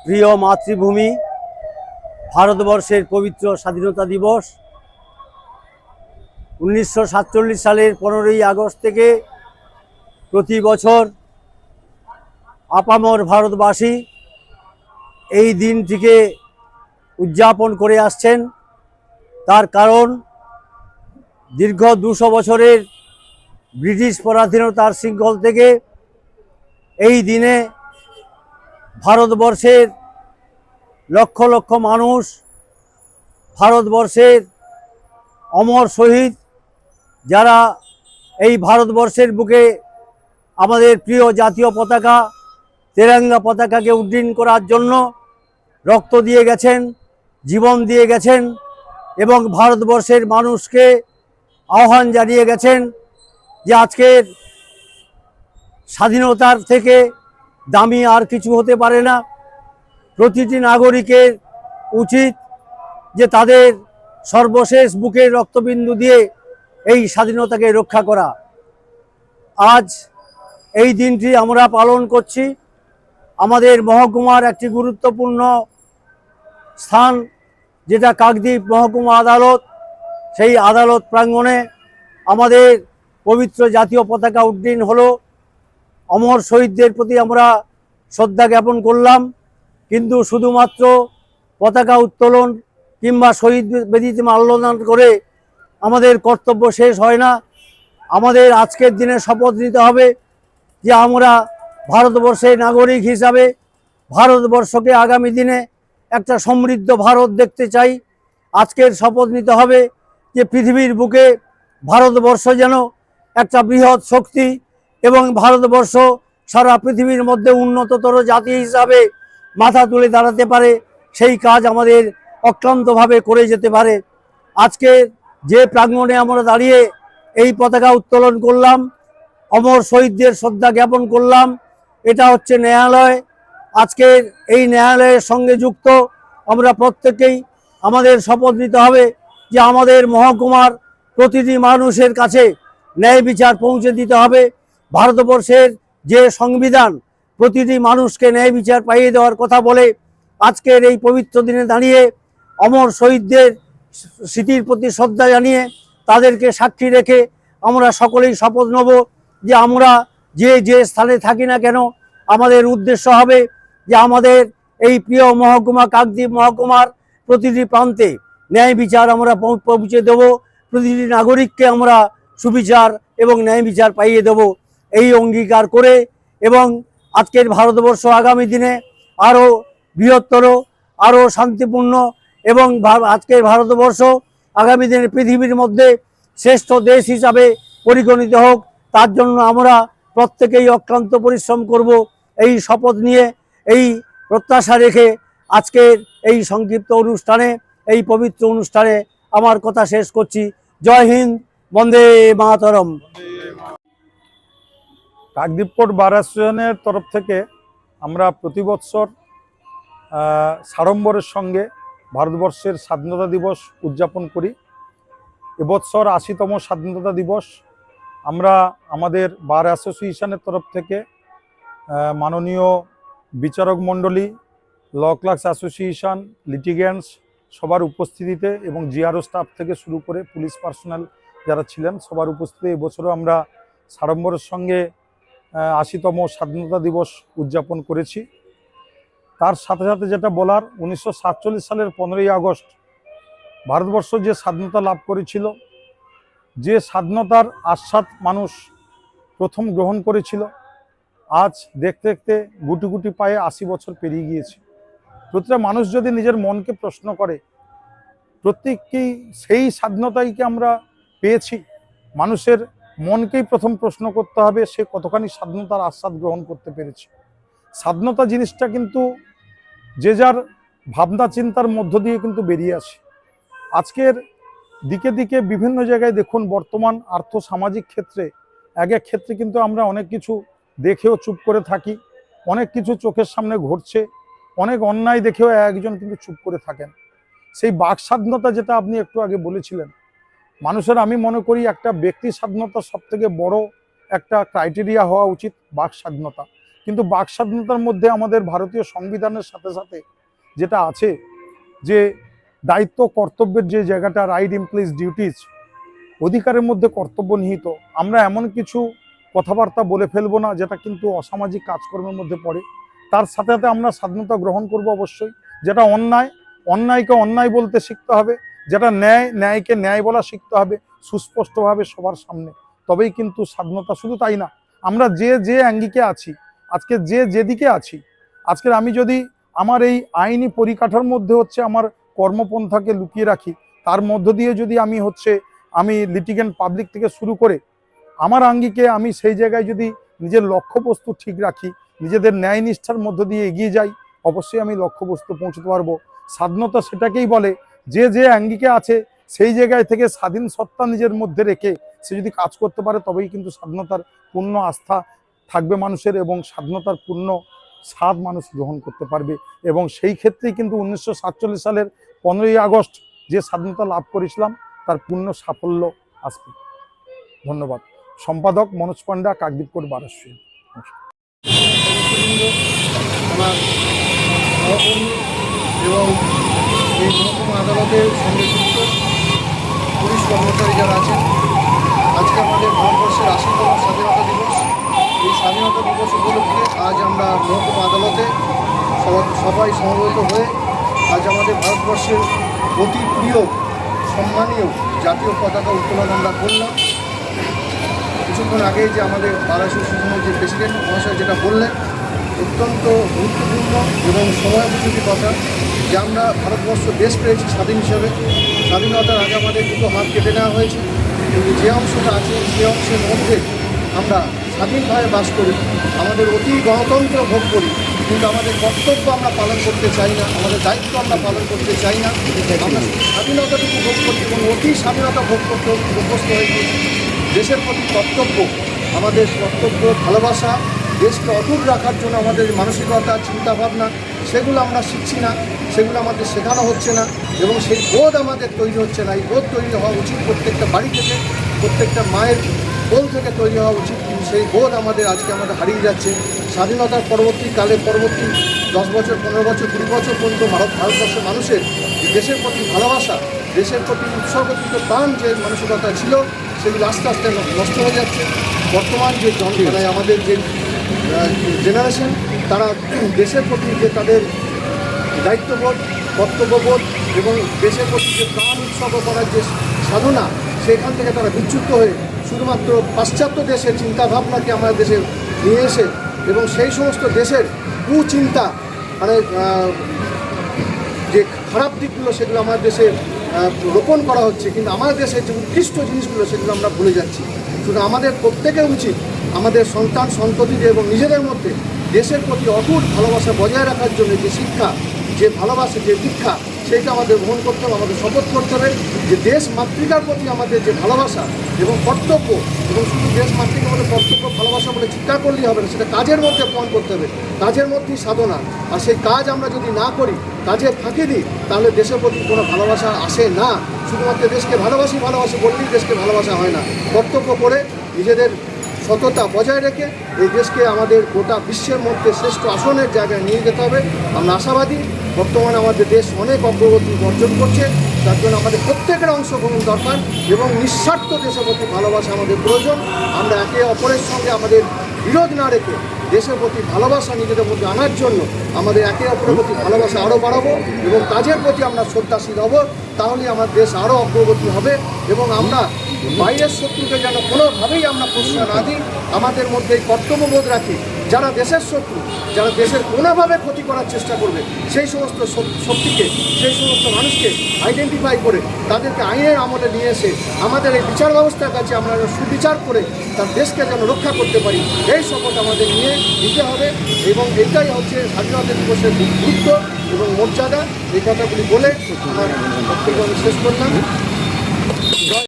প্রিয় মাতৃভূমি ভারতবর্ষের পবিত্র স্বাধীনতা দিবস 1947 সালের 15ই আগস্ট থেকে প্রতি বছর আপামর ভারতবাসী এই দিনটিকে উদযাপন করে আসছেন। তার কারণ দীর্ঘ 200 বছরের ব্রিটিশ পরাধীনতার শৃঙ্খল থেকে এই দিনে ভারতবর্ষের লক্ষ লক্ষ মানুষ, ভারতবর্ষের অমর শহীদ যারা এই ভারতবর্ষের বুকে আমাদের প্রিয় জাতীয় পতাকা তেরঙ্গা পতাকাকে উড্ডীন করার জন্য রক্ত দিয়ে গেছেন, জীবন দিয়ে গেছেন এবং ভারতবর্ষের মানুষকে আহ্বান জানিয়ে গেছেন যে আজকের স্বাধীনতার থেকে দামি আর কিছু হতে পারে না। প্রতিটি নাগরিকের উচিত যে তাদের সর্বশেষ বুকের রক্তবিন্দু দিয়ে এই স্বাধীনতাকে রক্ষা করা। আজ এই দিনটি আমরা পালন করছি আমাদের মহকুমার একটি গুরুত্বপূর্ণ স্থান, যেটা কাকদ্বীপ মহকুমা আদালত। সেই আদালত প্রাঙ্গণে আমাদের পবিত্র জাতীয় পতাকা উড্ডীন হলো। অমর শহীদদের প্রতি আমরা শ্রদ্ধা জ্ঞাপন করলাম, কিন্তু শুধুমাত্র পতাকা উত্তোলন কিংবা শহীদ বেদিতে মাল্যদান করে আমাদের কর্তব্য শেষ হয় না। আমাদের আজকের দিনে শপথ নিতে হবে যে আমরা ভারতবর্ষের নাগরিক হিসাবে ভারতবর্ষকে আগামী দিনে একটা সমৃদ্ধ ভারত দেখতে চাই। আজকের শপথ নিতে হবে যে পৃথিবীর বুকে ভারতবর্ষ যেন একটা বৃহৎ শক্তি এবং ভারতবর্ষ সারা পৃথিবীর মধ্যে উন্নততর জাতি হিসাবে মাথা তুলে দাঁড়াতে পারে, সেই কাজ আমাদের অক্লান্তভাবে করে যেতে পারে। আজকে যে প্রাঙ্গণে আমরা দাঁড়িয়ে এই পতাকা উত্তোলন করলাম, অমর শহীদদের শ্রদ্ধা জ্ঞাপন করলাম, এটা হচ্ছে ন্যায়ালয়। আজকের এই ন্যায়ালয়ের সঙ্গে যুক্ত আমরা প্রত্যেকেই আমাদের শপথ নিতে হবে যে আমাদের মহকুমার প্রতিটি মানুষের কাছে ন্যায় বিচার পৌঁছে দিতে হবে। ভারতবর্ষের যে সংবিধান প্রতিটি মানুষকে ন্যায় বিচার পাইয়ে দেওয়ার কথা বলে, আজকের এই পবিত্র দিনে দাঁড়িয়ে অমর শহীদদের স্মৃতির প্রতি শ্রদ্ধা জানিয়ে তাদেরকে সাক্ষী রেখে আমরা সকলেই শপথ নেব যে আমরা যে স্থানে থাকি না কেন আমাদের উদ্দেশ্য হবে যে আমাদের এই প্রিয় মহকুমা কাকদ্বীপ মহকুমার প্রতিটি প্রান্তে ন্যায় বিচার আমরা পৌঁছে দেব, প্রতিটি নাগরিককে আমরা সুবিচার এবং ন্যায় বিচার পাইয়ে দেব, এই অঙ্গীকার করে এবং আজকের ভারতবর্ষ আগামী দিনে আরও বৃহত্তর, আরও শান্তিপূর্ণ এবং আজকের ভারতবর্ষ আগামী দিনে পৃথিবীর মধ্যে শ্রেষ্ঠ দেশ হিসাবে পরিগণিত হোক, তার জন্য আমরা প্রত্যেকেই অক্লান্ত পরিশ্রম করব। এই শপথ নিয়ে, এই প্রত্যাশা রেখে আজকের এই সংক্ষিপ্ত অনুষ্ঠানে, এই পবিত্র অনুষ্ঠানে আমার কথা শেষ করছি। জয় হিন্দ, বন্দে মাতরম। কাকদ্বীপ কোর্ট বার অ্যাসোসিয়েশনের তরফ থেকে আমরা প্রতি বৎসর সাড়ম্বরের সঙ্গে ভারতবর্ষের স্বাধীনতা দিবস উদযাপন করি। এবছর 80তম স্বাধীনতা দিবস আমরা আমাদের বার অ্যাসোসিয়েশনের তরফ থেকে মাননীয় বিচারক মণ্ডলী, ল ক্লার্কস অ্যাসোসিয়েশন, লিটিগেন্টস সবার উপস্থিতিতে এবং জিআরও স্টাফ থেকে শুরু করে পুলিশ পার্সোনাল যারা ছিলেন সবার উপস্থিতিতে এবছরও আমরা সাড়ম্বরের সঙ্গে 80তম স্বাধীনতা দিবস উদযাপন করেছি। তার সাথে সাথে যেটা বলার, 1947 সালের 15ই আগস্ট ভারতবর্ষ যে স্বাধীনতা লাভ করেছিল, যে স্বাধীনতার আস্বাদ মানুষ প্রথম গ্রহণ করেছিল, আজ দেখতে দেখতে গুটি গুটি পায়ে 80 বছর পেরিয়ে গিয়েছে। প্রতিটা মানুষ যদি নিজের মনকে প্রশ্ন করে প্রত্যেককেই সেই স্বাধীনতাই কি আমরা পেয়েছি, মানুষের মনকেই প্রথম প্রশ্ন করতে হবে সে কতখানি স্বাধীনতার আস্বাদ গ্রহণ করতে পেরেছে। স্বাধীনতা জিনিসটা কিন্তু যে যার ভাবনা চিন্তার মধ্য দিয়ে কিন্তু বেরিয়ে আসে। আজকের দিকে দিকে বিভিন্ন জায়গায় দেখুন, বর্তমান আর্থসামাজিক ক্ষেত্রে এক এক ক্ষেত্রে কিন্তু আমরা অনেক কিছু দেখেও চুপ করে থাকি, অনেক কিছু চোখের সামনে ঘটছে, অনেক অন্যায় দেখেও একজন কিন্তু চুপ করে থাকেন। সেই বাক স্বাধীনতা যেটা আপনি একটু আগে বলেছিলেন, মানুষের আমি মনে করি একটা ব্যক্তি স্বাধীনতা সবথেকে বড় একটা ক্রাইটেরিয়া হওয়া উচিত বাক স্বাধীনতা। কিন্তু বাক স্বাধীনতার মধ্যে আমাদের ভারতীয় সংবিধানের সাথে সাথে যেটা আছে যে দায়িত্ব কর্তব্যের যে জায়গাটা, রাইট ইমপ্লিজ ডিউটিজ, অধিকারের মধ্যে কর্তব্য নিহিত। আমরা এমন কিছু কথাবার্তা বলে ফেলবো না যেটা কিন্তু অসামাজিক কাজকর্মের মধ্যে পড়ে। তার সাথে সাথে আমরা স্বাধীনতা গ্রহণ করব অবশ্যই। যেটা অন্যায়, অন্যায়কে অন্যায় বলতে শিখতে হবে, যেটা ন্যায়, ন্যায়কে ন্যায় বলা শিখতে হবে সুস্পষ্টভাবে সবার সামনে। তবেই কিন্তু স্বাধীনতা। শুধু তাই না, আমরা যে যে অ্যাঙ্গিকে আছি, আজকে যে যেদিকে আছি, আজকের আমি যদি আমার এই আইনি পরিকাঠার মধ্যে আমার কর্মপন্থাকে লুকিয়ে রাখি, তার মধ্য দিয়ে যদি আমি লিটিগেন্ট পাবলিক থেকে শুরু করে আমার আঙ্গিকে আমি সেই জায়গায় যদি নিজের লক্ষ্যবস্তু ঠিক রাখি, নিজেদের ন্যায় নিষ্ঠার মধ্য দিয়ে এগিয়ে যাই, অবশ্যই আমি লক্ষ্যবস্তু পৌঁছতে পারবো। স্বাধীনতা সেটাকেই বলে যে যে আঙ্গিকে আছে সেই জায়গায় থেকে স্বাধীন সত্তা নিজের মধ্যে রেখে সে যদি কাজ করতে পারে, তবেই কিন্তু স্বাধীনতার পূর্ণ আস্থা থাকবে মানুষের, এবং স্বাধীনতার পূর্ণ স্বাদ মানুষ গ্রহণ করতে পারবে। এবং সেই ক্ষেত্রেই কিন্তু 1947 সালের 15ই আগস্ট যে স্বাধীনতা লাভ করেছিলাম তার পূর্ণ সাফল্য আসবে। ধন্যবাদ। সম্পাদক মনোজ পান্ডা, কাকদ্বীপকোট, বারাসী। আমার সহকর্মী এবং এই মহকুমা আদালতের সঙ্গে যুক্ত পুলিশ কর্মচারী যারা আছেন, আজকে আমাদের ভারতবর্ষের 80তম স্বাধীনতা দিবস। এই স্বাধীনতা দিবস উপলক্ষে আজ আমরা মহকুমা আদালতে সবাই সমবেত হয়ে আজ আমাদের ভারতবর্ষের অতি প্রিয় সম্মানীয় জাতীয় পতাকা উত্তোলন আমরা করলাম। কিছুক্ষণ আগে যে আমাদের বার অ্যাসোসিয়েশনের যে প্রেসিডেন্ট মহাশয় যেটা বললেন, অত্যন্ত গুরুত্বপূর্ণ এবং সময়োপযোগী কথা যে আমরা ভারতবর্ষ দেশ পেয়েছি স্বাধীন হিসাবে। স্বাধীনতার আগে আমাদের দুটো হাত কেটে নেওয়া হয়েছে, কিন্তু যে অংশটা আছে সেই অংশের মধ্যে আমরা স্বাধীনভাবে বাস করি, আমাদের অতি গণতন্ত্র ভোগ করি, কিন্তু আমাদের কর্তব্য আমরা পালন করতে চাই না, আমাদের দায়িত্ব আমরা পালন করতে চাই না। আমরা স্বাধীনতাটুকু ভোগ করতে এবং অতি স্বাধীনতা ভোগ করতে অভ্যস্ত হয়ে গিয়েছি। দেশের প্রতি কর্তব্য, আমাদের কর্তব্য ভালোবাসা, দেশকে অটুট রাখার জন্য আমাদের মানসিকতা, চিন্তাভাবনা, সেগুলো আমরা শিখছি না, সেগুলো আমাদের শেখানো হচ্ছে না, এবং সেই বোধ আমাদের তৈরি হচ্ছে না। এই বোধ তৈরি হওয়া উচিত প্রত্যেকটা বাড়ি থেকে, প্রত্যেকটা মায়ের কোল থেকে তৈরি হওয়া উচিত, কিন্তু সেই বোধ আমাদের আমাদের হারিয়ে যাচ্ছে। স্বাধীনতার পরবর্তী 10 বছর, 15 বছর, 20 বছর পর্যন্ত ভারতবর্ষের মানুষের দেশের প্রতি ভালোবাসা, দেশের প্রতি উৎসর্গকৃত প্রাণ যে মানসিকতা ছিল, সেগুলো আস্তে আস্তে নষ্ট হয়ে যাচ্ছে। বর্তমান যে আমাদের যে জেনারেশন, তারা দেশের প্রতি যে তাদের দায়িত্ববোধ, কর্তব্যবোধ এবং দেশের প্রতি যে প্রাণ উৎসর্গ করার যে সাধনা, সেখান থেকে তারা বিচ্যুত হয়ে শুধুমাত্র পাশ্চাত্য দেশের চিন্তাভাবনাকে আমাদের দেশে নিয়ে এসে এবং সেই সমস্ত দেশের কুচিন্তা, মানে যে খারাপ দিকগুলো সেগুলো আমাদের দেশে রোপণ করা হচ্ছে, কিন্তু আমাদের দেশের যে উৎকৃষ্ট জিনিসগুলো সেগুলো আমরা ভুলে যাচ্ছি। শুধু আমাদের প্রত্যেকের উচিত আমাদের সন্তান সন্ততিদের এবং নিজেদের মধ্যে দেশের প্রতি অটুট ভালোবাসা বজায় রাখার জন্য যে শিক্ষা, যে ভালোবাসা, যে দীক্ষা, সেটা আমাদের গ্রহণ করতে হবে। আমাদের শপথ করতে হবে যে দেশ মাতৃকার প্রতি আমাদের যে ভালোবাসা এবং কর্তব্য, এবং শুধু দেশ মাতৃকার মধ্যে কর্তব্য ভালোবাসা বলে চিন্তা করলেই হবে না, সেটা কাজের মধ্যে প্রমাণ করতে হবে। কাজের মধ্যেই সাধনা। আর সেই কাজ আমরা যদি না করি, কাজে ফাঁকি দিই, তাহলে দেশের প্রতি কোনো ভালোবাসা আসে না। শুধুমাত্র দেশকে ভালোবাসি বললেই দেশকে ভালোবাসা হয় না। কর্তব্য করে নিজেদের সততা বজায় রেখে এই দেশকে আমাদের গোটা বিশ্বের মধ্যে শ্রেষ্ঠ আসনের জায়গায় নিয়ে যেতে হবে। আমরা আশাবাদী। বর্তমানে আমাদের দেশ অনেক অগ্রগতি অর্জন করছে, তার জন্য আমাদের প্রত্যেকের অংশগ্রহণ দরকার এবং নিঃস্বার্থ দেশের প্রতি ভালোবাসা আমাদের প্রয়োজন। আমরা একে অপরের সঙ্গে আমাদের বিরোধ না রেখে দেশের প্রতি ভালোবাসা নিজেদের মধ্যে আনার জন্য আমাদের একে অপরের প্রতি ভালোবাসা আরও বাড়াবো এবং কাজের প্রতি আমরা শ্রদ্ধাশীল হব। তাহলে আমার দেশ আরও অগ্রগতি হবে এবং আমরা বাইরের শত্রুকে যেন কোনোভাবেই আমরা প্রশ্রয় না দিই, আমাদের মধ্যে কর্তব্যবোধ রাখি। যারা দেশের শত্রু, যারা দেশের কোনোভাবে ক্ষতি করার চেষ্টা করবে, সেই সমস্ত শক্তিকে, সেই সমস্ত মানুষকে আইডেন্টিফাই করে তাদেরকে আইনের আমলে নিয়ে এসে আমাদের এই বিচার ব্যবস্থার কাছে আমরা সুবিচার করে তার দেশকে যেন রক্ষা করতে পারি, এই শপথ আমাদের নিতে হবে। এবং এটাই হচ্ছে স্বাধীনতা দিবসের গুরুত্ব এবং মর্যাদা। এই কথাগুলি বলে আমার বক্তব্য আমি শেষ করলাম।